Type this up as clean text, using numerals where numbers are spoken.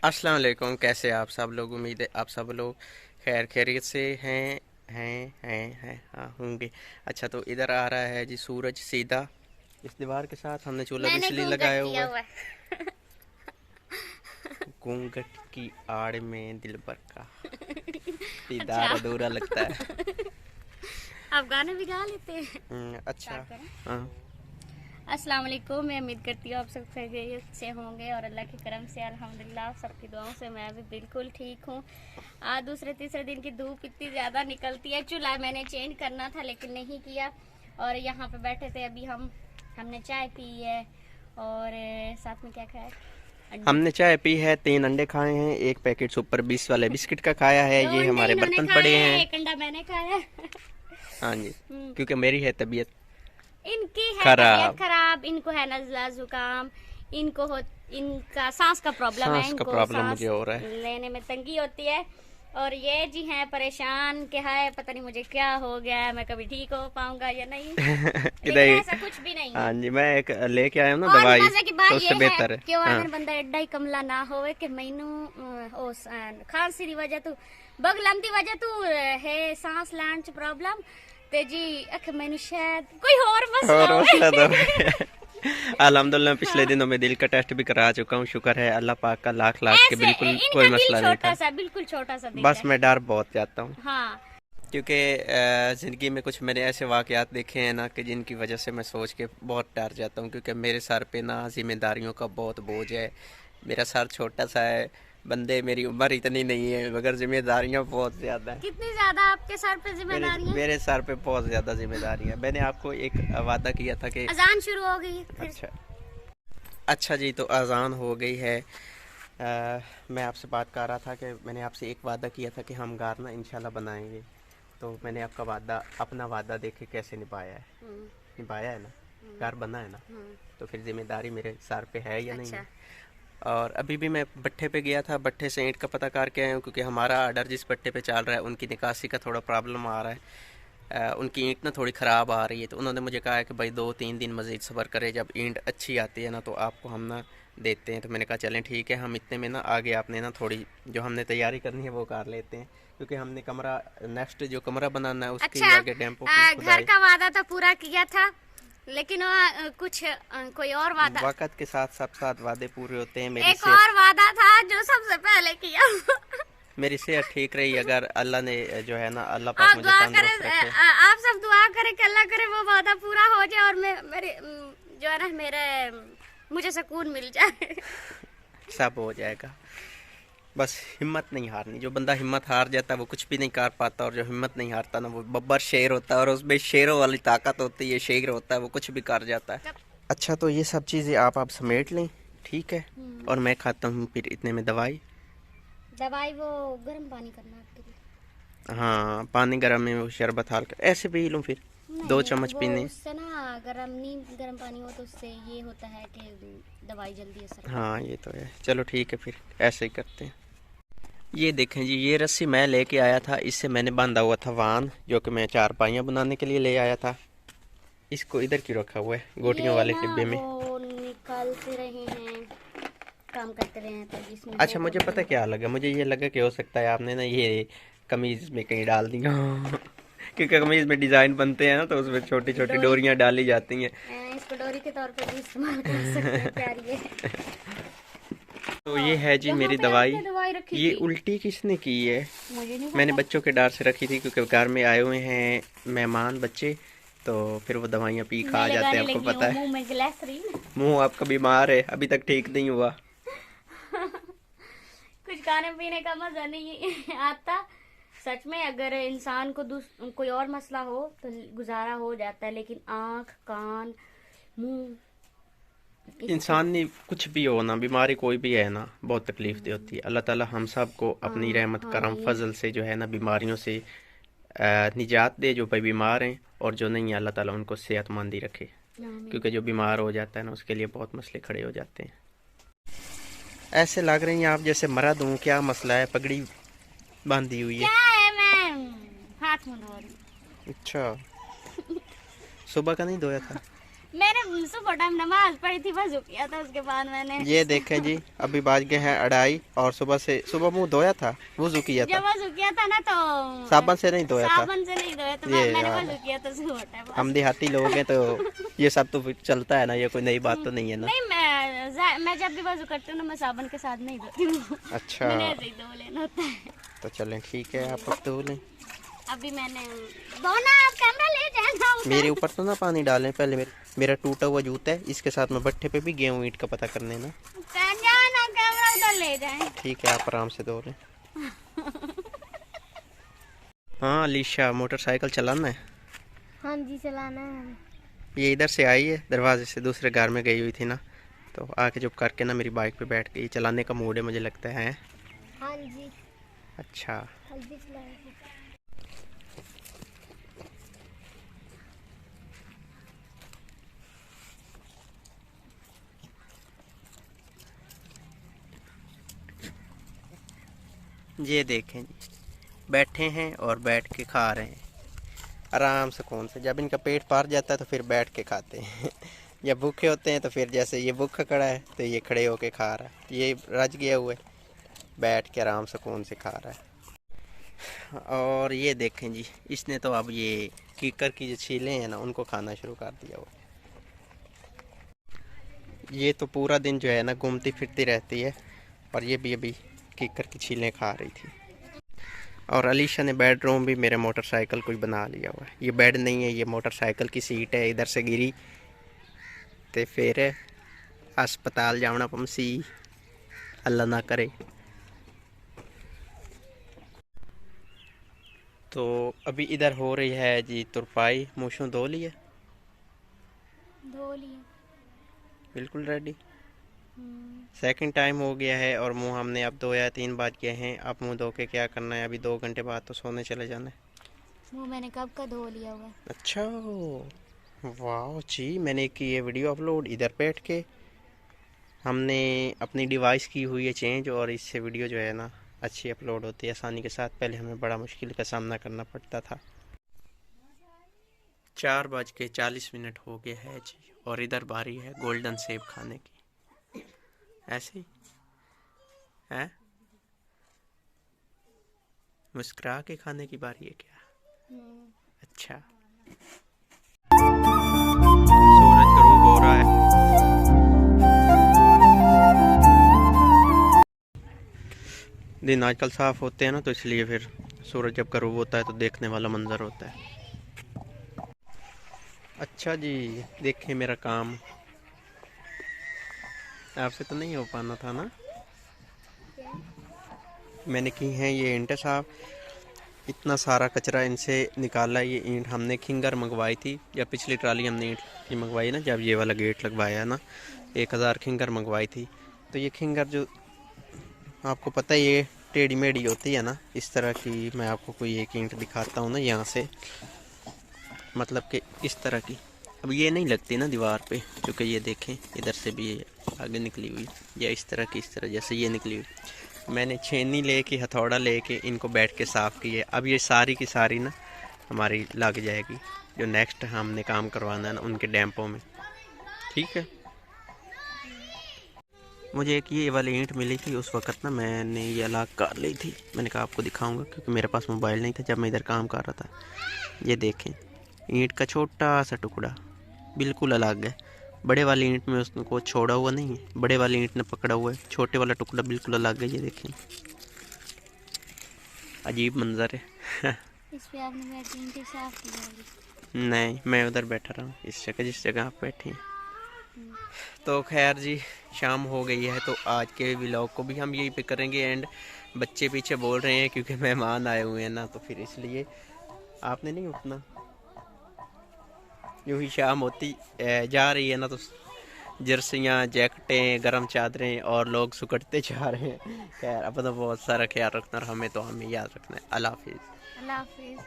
अस्सलाम वालेकुम। कैसे आप सब लोग? उम्मीद है आप सब लोग खैर खैरियत से हैं हाँ होंगे। अच्छा, तो इधर आ रहा है जी सूरज सीधा इस दीवार के साथ। हमने चूल्हा भी मैंने इसलिए घूंघट लगाया हुआ किया है। हुआ है। घूंघट की आड़ में दिलबर का दीदार अच्छा। अधूरा लगता है। आप गाने भी गा लेते हैं। अच्छा। स्टार्ट करें। हाँ। अस्सलाम वालेकुम। मैं उम्मीद करती हूँ आप सब खैरियत से होंगे और अल्लाह के करम से अल्हम्दुलिल्लाह आप सबकी दुआओं से मैं भी बिल्कुल ठीक हूँ। आज दूसरे तीसरे दिन की धूप इतनी ज़्यादा निकलती है। चूल्हा मैंने चेंज करना था लेकिन नहीं किया। और यहाँ पे बैठे थे अभी हमने चाय पी है और साथ में क्या खाया? अंडे। हमने चाय पी है, 3 अंडे खाए हैं, एक पैकेट सुपर 20 वाले बिस्किट का खाया है। दो ये अंडे हमारे इन्होंने बर्तन खाए पड़े हैं, हैं। एक अंडा मैंने खाया है। हाँ जी, हम्म। क्योंकि मेरी है तबीयत इनकी है तबीयत खराब। खराब, इनको है नज़ला जुकाम, इनका सांस का प्रॉब्लम है, सांस का इनको प्रॉब्लम सांस मुझे हो रहा है। लेने में तंगी होती है। और ये जी हैं परेशान कि है पता नहीं मुझे क्या हो गया है, मैं कभी ठीक हो पाऊंगा या नहीं। लेकिन इधर। ऐसा कुछ भी नहीं हाँ है। जी, मैं एक लेके आया हूँ ना और दवाई, मजे की तो बात उससे ये है बेहतर है। कि वो हाँ। अगर बंदा एड्डा ही कमला ना होवे कि मैनू खांसी की वजह तू बगलम की वजह तू है सांस लैन च प्रॉब्लम ते जी अख मैनू शायद कोई और मसला और होवे। मसला तो अल्हम्दुलिल्लाह पिछले दिनों में दिल का टेस्ट भी करा चुका हूँ। शुक्र है अल्लाह पाक का लाख लाख के, ऐसे बिल्कुल कोई इनका दिल मसला नहीं छोटा था। सा, बिल्कुल छोटा सा दिल बस है। मैं डर बहुत जाता हूँ, हाँ। क्योंकि ज़िंदगी में कुछ मैंने ऐसे वाक़यात देखे हैं ना कि जिनकी वजह से मैं सोच के बहुत डर जाता हूँ। क्योंकि मेरे सर पे ना जिम्मेदारियों का बहुत बोझ है। मेरा सर छोटा सा है, बंदे मेरी उम्र इतनी नहीं है, मगर जिम्मेदारियाँ बहुत ज़्यादा हैं। कितनी ज्यादा आपके सर पे मेरे जिम्मेदारी है? मेरे सर पे बहुत ज़्यादा जिम्मेदारी है। मैंने आपको एक वादा किया था कि अजान शुरू हो गई है फिर। अच्छा। अच्छा जी, तो अज़ान हो गई है। मैं आपसे बात कर रहा था कि मैंने आपसे एक वादा किया था कि हम गार ना इंशाल्लाह बनाएंगे। तो मैंने आपका वादा, अपना वादा देखे कैसे निभाया है। हम्म। निभाया है ना, घर बना है ना। हम्म। तो फिर जिम्मेदारी मेरे सर पे है या नहीं अच्छा। है। और अभी भी मैं भट्ठे पे गया था, भट्ठे से ईंट का पता करके आया हूँ, क्योंकि हमारा आर्डर जिस भट्ठे पे चल रहा है उनकी निकासी का थोड़ा प्रॉब्लम आ रहा है। उनकी ईंट ना थोड़ी ख़राब आ रही है। तो उन्होंने मुझे कहा है कि भाई 2-3 दिन मज़ीद सब्र करें, जब ईंट अच्छी आती है ना तो आपको हम ना देते हैं। तो मैंने कहा चलें ठीक है, हम इतने में ना आगे आपने ना थोड़ी जो हमने तैयारी करनी है वो कर लेते हैं। क्योंकि हमने कमरा, नेक्स्ट जो कमरा बनाना है उसकी अच्छा। आगे डैम्पों की घर खुदाई। का वादा तो पूरा किया था लेकिन कुछ कोई और वादा, वक़्त के साथ सब साथ वादे पूरे होते हैं। मेरी एक सेहत, और वादा था जो सबसे पहले किया। मेरी सेहत ठीक रही। अगर अल्लाह ने जो है ना, अल्लाह पाक आप मुझे दुआ करें, तंदुरुस्त रखे। आप सब दुआ करें कि अल्लाह करे वो वादा पूरा हो जाए और मैं मेरे जो है ना मेरे मुझे सुकून मिल जाए। सब हो जाएगा। बस हिम्मत नहीं हारनी। जो बंदा हिम्मत हार जाता है वो कुछ भी नहीं कर पाता, और जो हिम्मत नहीं हारता ना वो बब्बर शेर होता है, और उसमें शेरों वाली ताकत होती है। शेर होता है वो कुछ भी कर जाता है। अच्छा, तो ये सब चीज़ें आप समेट लें, ठीक है। और मैं खाता हूँ फिर इतने में दवाई। दवाई वो गर्म पानी करना आपके लिए। हाँ, पानी गर्म में वो शरबत हल्का ऐसे पी लूँ फिर, नहीं 2 चम्मच वो पीने। उससे ना गर्म नहीं, गर्म पानी हो तो उससे ये होता है कि दवाई जल्दी असर करती हाँ ये तो है। चलो ठीक है, फिर ऐसे ही करते हैं। ये देखें जी, ये रस्सी मैं लेके आया था, इससे मैंने बांधा हुआ था वान, जो कि मैं चारपाइयाँ बनाने के लिए ले आया था। इसको इधर क्यों रखा हुआ है है। गोटियों ये वाले ना डिब्बे में? वो निकालते रहे हैं, काम करते रहे हैं तो जिसमें अच्छा, होगा मुझे वो पता क्या लगा, मुझे ये लगा कि हो सकता है आपने ना ये कमीज में कहीं डाल दिया हो। क्योंकि कमीज में डिजाइन बनते हैं ना, तो उसमें छोटी छोटी डोरी। डोरियां डाली जाती हैं। इसको डोरी के तौर पर भी इस्तेमाल कर सकते हैं, प्यारी है। तो ये है जी यहाँ मेरी पे दवाई। आपने दवाई रखी ये थी? उल्टी किसने की है? मुझे नहीं मैंने पता। बच्चों के डर से रखी थी, क्योंकि घर में आए हुए हैं मेहमान बच्चे, तो फिर वो दवाइयाँ पी मैं खा जाते लगाने हैं, आपको लगी पता हूँ है। मुंह में ग्लिसरीन। मुंह आपका बीमार है, अभी तक ठीक नहीं हुआ। कुछ खाने पीने का मजा नहीं आता। सच में अगर इंसान को कोई और मसला हो तो गुजारा हो जाता है, लेकिन आंख कान मुंह इससे। इंसान ने कुछ भी हो ना, बीमारी कोई भी है ना, बहुत तकलीफ दी होती है। अल्लाह ताला हम सब को अपनी रहमत करम आमीन। फजल से जो है ना बीमारियों से निजात दे। जो भाई बीमार हैं और जो नहीं है, अल्लाह ताला उनको सेहतमंदी रखे। आमीन। क्योंकि जो बीमार हो जाता है ना उसके लिए बहुत मसले खड़े हो जाते हैं। ऐसे लग रही हैं आप जैसे मर्द हूँ। क्या मसला है? पगड़ी बांधी हुई है। क्या है? मैं हाथ मुंह धो रही हूँ। अच्छा, सुबह का नहीं धोया था? मैंने सुबह टाइम नमाज पढ़ी थी, वजू किया था, उसके बाद मैंने ये देखें जी, अभी बाज गए हैं 2:30 और सुबह मुंह धोया था, वुजू किया था। जब वजू किया था ना तो साबुन से नहीं धोया था। साबुन से नहीं धोया था, ये मैंने यार, वजू किया था सुबह टाइम। हम देहाती लोग हैं तो ये सब तो फिर चलता है ना, ये कोई नई बात तो नहीं है ना। नहीं, मैं जब भी वजू करती हूँ ना, मैं साबुन के साथ नहीं धोती हूँ। अच्छा, मैंने ऐसे ही धो लेना होता है। तो चलें ठीक है, आप अब धो लें। अभी मैंने धोना, आप कैमरा ले जाना मेरे ऊपर तो ना पानी डालें पहले। मेरा टूटा हुआ जूता है, इसके साथ मैं भट्ठे पे भी गया हूँ ईंट का पता करने ना। जाना, कैमरा उधर ले जाए। ठीक है, आप आराम से धो लें। हाँ अलीशा, मोटरसाइकिल चलाना है? हाँ जी, चलाना है। ये इधर से आई है, दरवाजे से दूसरे घर में गई हुई थी ना, तो आके चुप करके ना मेरी बाइक पे बैठ गई। चलाने का मूड है मुझे लगता है। हाँ जी। अच्छा, जल्दी चलाएं। ये देखें जी, बैठे हैं और बैठ के खा रहे हैं आराम से। कौन से, जब इनका पेट भर जाता है तो फिर बैठ के खाते हैं। जब भूखे होते हैं तो फिर जैसे ये भूखा खड़ा है तो ये खड़े होके खा रहा है। ये रज गया हुआ है, बैठ के आराम से कौन से खा रहा है। और ये देखें जी, इसने तो अब ये कीकर की जो छीलें हैं ना, उनको खाना शुरू कर दिया हुआ। ये तो पूरा दिन जो है ना घूमती फिरती रहती है, और ये भी अभी कीकर की छीलें खा रही थी। और अलीशा ने बेडरूम भी मेरे मोटरसाइकिल को ही बना लिया हुआ है। ये बेड नहीं है, ये मोटरसाइकिल की सीट है। इधर से गिरी तो फिर अस्पताल जाना पमसी, अल्लाह ना करे। तो अभी इधर हो रही है जी तुरपाई। मूछों धो ली है? धो लिया। बिल्कुल रेडी। सेकंड टाइम हो गया है और मुंह हमने अब धोया, 3 बज गए हैं। अब मुंह धो के क्या करना है? अभी 2 घंटे बाद तो सोने चले जाना है। मुंह मैंने कब का धो लिया हुआ। अच्छा, वाह जी, मैंने की ये वीडियो अपलोड इधर बैठ के। हमने अपनी डिवाइस की हुई है चेंज, और इससे वीडियो जो है ना अच्छी अपलोड होती है आसानी के साथ। पहले हमें बड़ा मुश्किल का सामना करना पड़ता था। 4:40 हो गया है जी, और इधर बारी है गोल्डन सेब खाने की। ऐसे ही है, मुस्कुरा के खाने की बारी है क्या? अच्छा, सूरज गरूब हो रहा है। दिन आजकल साफ होते हैं ना, तो इसलिए फिर सूरज जब गरूब होता है तो देखने वाला मंजर होता है। अच्छा जी, देखें मेरा काम। आपसे तो नहीं हो पाना था ना। मैंने की हैं ये ईंटें साफ। इतना सारा कचरा इनसे निकाला। ये ईंट हमने खिंगर मंगवाई थी, या पिछली ट्राली हमने ईंट की मंगवाई ना, जब ये वाला गेट लगवाया ना, 1000 खिंगर मंगवाई थी। तो ये खिंगर जो आपको पता है ये टेढ़ी मेढ़ी होती है ना, इस तरह की। मैं आपको कोई एक ईंट दिखाता हूँ ना, यहाँ से, मतलब कि इस तरह की। अब ये नहीं लगती ना दीवार पे, क्योंकि ये देखें इधर से भी ये आगे निकली हुई, या इस तरह की, इस तरह जैसे ये निकली हुई। मैंने छेनी लेके, हथौड़ा लेके इनको बैठ के साफ़ किए। अब ये सारी की सारी ना हमारी लग जाएगी, जो नेक्स्ट हमने काम करवाना है ना उनके डैम्पों में। ठीक है। मुझे एक ये वाली ईंट मिली थी, उस वक़्त ना मैंने ये अलग कर ली थी। मैंने कहा आपको दिखाऊंगा, क्योंकि मेरे पास मोबाइल नहीं था जब मैं इधर काम कर रहा था। ये देखें, ईंट का छोटा सा टुकड़ा बिल्कुल अलग है। बड़े वाली ईंट में उसको छोड़ा हुआ नहीं है, बड़े वाली ईंट ने पकड़ा हुआ है। छोटे वाला टुकड़ा बिल्कुल अलग है। ये देखें, अजीब मंजर है। इस पे आपने बैठी ईंटें साफ की होगी। नहीं, मैं उधर बैठा रहा हूँ, इस जगह जिस जगह आप बैठे हैं। तो खैर जी, शाम हो गई है, तो आज के व्लॉग को भी हम यही पे करेंगे एंड। बच्चे पीछे बोल रहे हैं क्योंकि मेहमान आए हुए हैं ना, तो फिर इसलिए आपने नहीं उठना। यूँ ही शाम होती जा रही है ना, तो जर्सियाँ, जैकेटें, गर्म चादरें और लोग सुकड़ते जा रहे हैं। खैर अपना बहुत सारा ख्याल रखना, और हमें तो हमें याद रखना है। अल्लाह हाफिज़। अल्लाह हाफिज़।